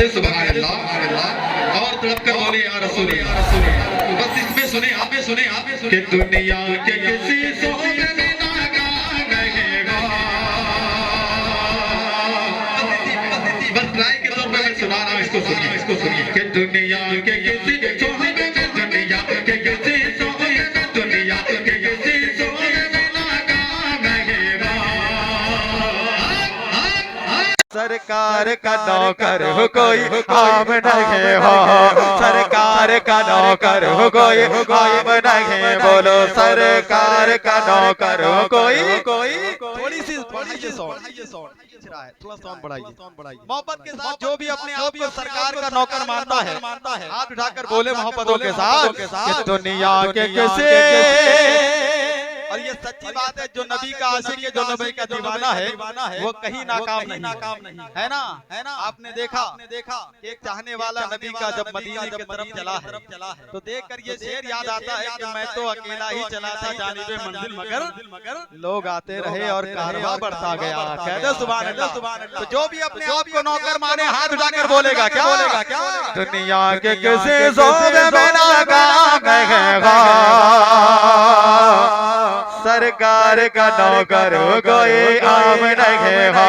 सुभान अल्लाह और तड़प कर बोले या रसूल अल्लाह। बस इसमें सुने आप सुने कि दुनिया के किसी सोबे में नाकाम रहेगा। बस ट्राई के तौर पे मैं सुना रहा हूँ, इसको सुनिए कि दुनिया के किसी सोबे में, दुनिया के किसी सोबे में, दुनिया के किसी सोबे में नाकाम रहेगा। सरकार का नौकर हो कोई आम नहीं हो, सरकार का नौकर हो कोई आम नहीं, बोलो सरकार का नौकर हो कोई थोड़ी सी बढ़ाइए साउंड थोड़ा साउंड बढ़ाइए। मोहब्बत के साथ जो भी अपने आप को सरकार का नौकर मानता है हाथ उठाकर बोले मोहब्बतों के साथ कि दुनिया के किसी। और ये सच्ची बात है, जो नबी का आशिक है, जो नबी का दीवाना है वो कहीं नाकाम नहीं है ना। आपने देखा एक चाहने वाला नबी का जब मदीने की तरफ चला है तो देखकर ये शेर याद आता है कि मैं तो अकेला ही चला था जानिबे मंजिल, मगर लोग आते रहे और कारवां बढ़ता गया। कहते सुभान अल्लाह। तो जो भी अपने आप को नौकर माने हाथ उठाकर बोलेगा क्या दुनिया के किसी सोबे में नाकाम रहेगा, सरकार का नौकर हो कोई आम नहीं हो,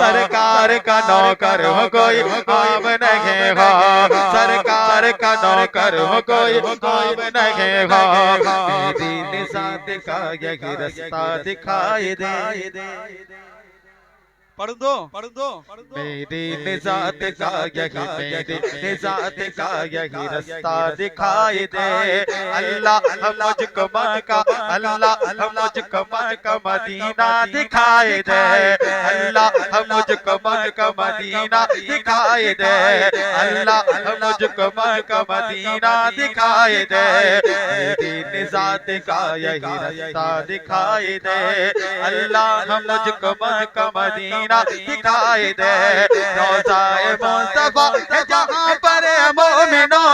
सरकार का नौकर हो कोई आम नहीं हो, सरकार का नौकर हो कोई आम नहीं हो। मेरी निशात का यही रास्ता दिखाई दे, पढ़ दो मेरी निजात का यही, मेरी निजात का यही रास्ता दिखाई दे। अल्लाह मुझको मक्का, अल्लाह मुझको मक्का मदीना दिखाई दे, अल्लाह मुझको मक्का मदीना दिखाई दे, अल्लाह मुझको मक्का मदीना दिखाई दे। मेरी निजात का यही रास्ता दिखाई दे, अल्लाह मुझको मक्का मदीना दिखाई दे। रोज़ाए मुस्तफा है जहाँ पर मोमिनो,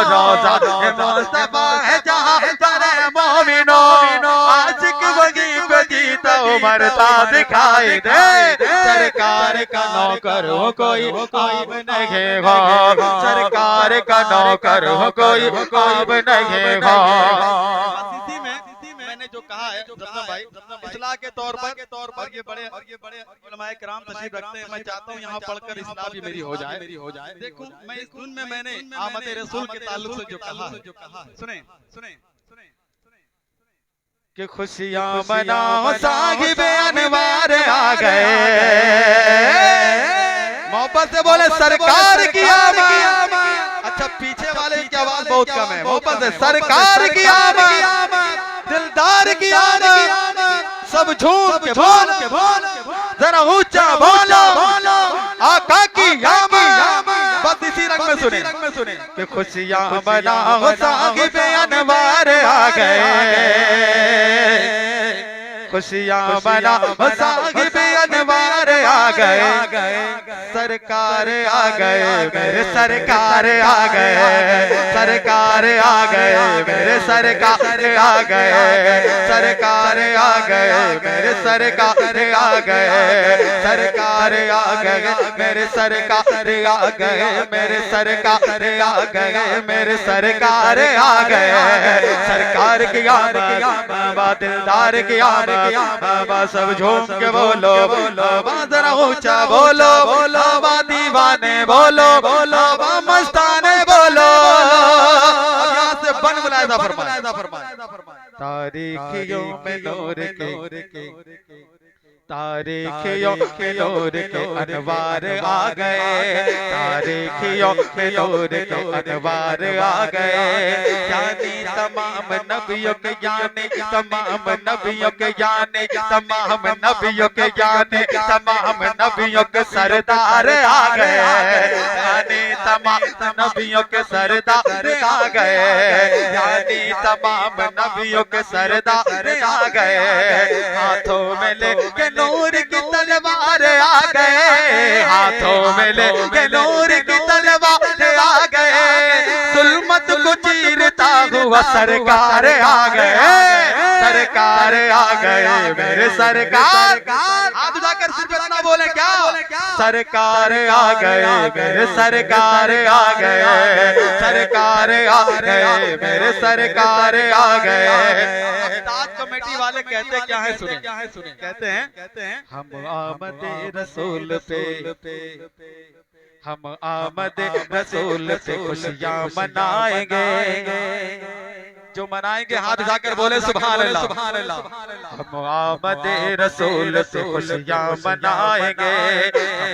रोज़ाए मुस्तफा है जहाँ पर मोमिनो, आशिक वही पे जीता मरता दिखाई दे। सरकार का नौकर हो कोई आम नहीं हो, सरकार का नौकर हो कोई आम नहीं हो। मैंने जो कहा है जफना भाई, इस्लाह के तौर पर ये बड़े उलमाए किराम तशरीफ रखते हैं। मैं चाहता हूँ यहाँ पढ़कर इस्लाह भी मेरी हो जाए। देखो मैं इस धुन में मैंने आमद रसूल के ताल्लुक से जो कहा है, सुने कि खुशियाँ मनाओ साहिबे अनवार आ गए। मोहब्बत से बोले सरकार की आमद। अच्छा पीछे वाले की आवाज बहुत कम है, मोहब्बत से सरकार की आमद, दिलदार की आमद, सब झूम के बोल, जरा ऊंचा बोलो आका की आमद। बस इसी रंग में सुने कि खुशियाँ मनाओ साहिबे अनवार आ गए, खुशियाँ मनाओ साहिबे अनवार आ गए, सरकार आ गए मेरे सरकार आ गए, सरकार आ गए मेरे सरकार आ गए, सरकार आ गए मेरे सरकार आ गए, सरकार आ गए मेरे सरकार आ गए, मेरे सरकार आ गए, मेरे सरकार आ गए। सरकार की आमद, दिलदार की आमद, सब झूम के बोलो जरा ऊंचा बोलो दीवाने बोलो मस्ताने बोलो। यहाँ से बन बुलाया फरमाया तारीखियों में नूर के, तारीखियों के नूर के अनवार आ गए, तारीखियों के नूर के अनवार आ गए। यानी तमाम नबियों के यानी, तमाम नबियों के यानी, तमाम नबियों के यानी, तमाम नबियों के सरदार आ गए, यानी तमाम नबियों के सरदार आ गए, यानी तमाम नबियों के सरदार आ गए। हाथों में लेके नूर की तलवार आ गए, हाथों में लेके नूर की तलवार आ गए। जुल्मत को चीरता हुआ सरकार आ गए, सरकार आ गए मेरे सरकार। हाथ उठाकर सिर्फ इतना बोले क्या? सरकार आ गए मेरे सरकार आ गए, सरकार आ गए मेरे सरकार आ गए। ताज कमेटी वाले कहते क्या है सुने, कहते हैं हम आमदे रसूल पे, हम आमदे रसूल पे खुशियां मनाएंगे। जो मनाएंगे हाथ उठाकर बोले सुभान अल्लाह, सुभान अल्लाह। हम आमदे रसूल पे खुशियां मनाएंगे,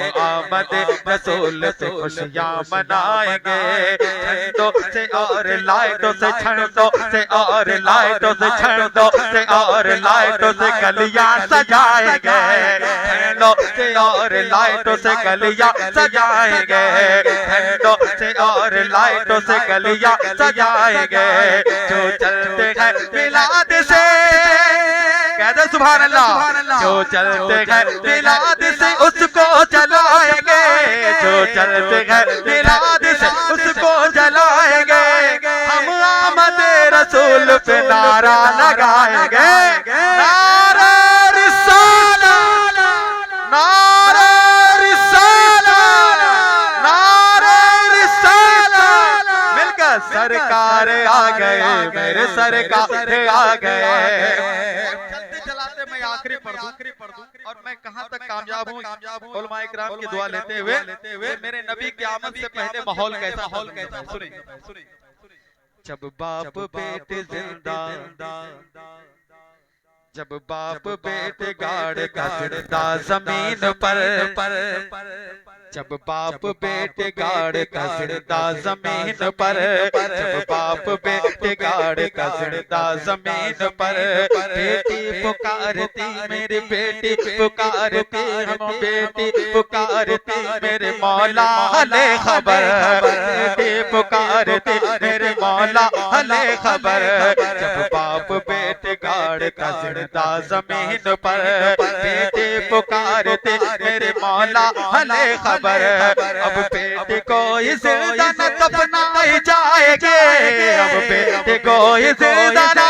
हम आमदे रसूल पे खुशियां मनाएंगे। झंडों से और लाइटों से, झंडों से और लाइटों से, झंडों से और लाइटों से गलियां सजाएंगे, झंडों से और लाइटों से गलियां सजाएंगे, झंडों से और लाइटों से गलियां सजाएंगे। जो चलते हैं मिलाद से, कहते सुभान अल्लाह, जो चलते हैं मिलाद से उसको जलाएंगे, जो चलते हैं मिलाद से उसको जलाएंगे। हम आमदे रसूल पे नारा लगाएंगे, नारा रिसालत, नारा रिसालत, नारा रिसालत। मिलकर सरकार आ गए मेरे सरकार आ गए। चलते चलाते मैं आखिरी पढ़ दूं और मैं कहां तक कामयाब हूं उलमाए किराम की दुआ लेते हुए मेरे नबी की आमद से पहले माहौल कैसा है सुने। जब बाप बेटे जिंदा, जब बाप बेटे गाड़ का जिंदा जमीन पर, जब बाप बेटे गाड़ का जिंदा जमीन पर, जब बाप बेटे गाड़ का जिंदा जमीन पर। बेटी पुकारती मेरी बेटी पुकारती, हम बेटी पुकारती मेरे मौला हले खबर, बेटी पुकारती मेरे मौला हले खबर। जब बाप बेटे गाड़ का जिंदा जमीन पर, बेटे पुकारते मेरे मौला हले खबर। अब बेटे को जिंदा न दफनाए जाएंगे, अब बेटे को जिंदा न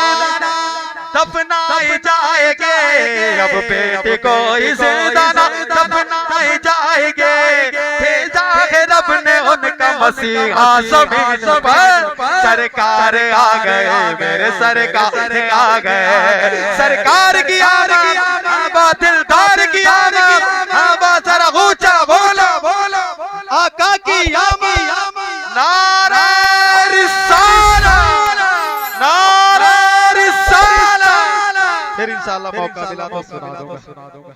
दफनाए जाएंगे, अब बेटे को जिंदा न दफनाए जाएंगे। भेजा है रब ने उनका मसीहा ज़मीन पर, सरकार आ गए मेरे सरकार आ गए। सरकार की आमद, आबा दिलदार की आमद, आबा जरा ऊंचा बोलो, आका की आमद। नारा रिसालत, नारा रिसालत। फिर इंशाअल्लाह मौका मिला तो सुना दूंगा।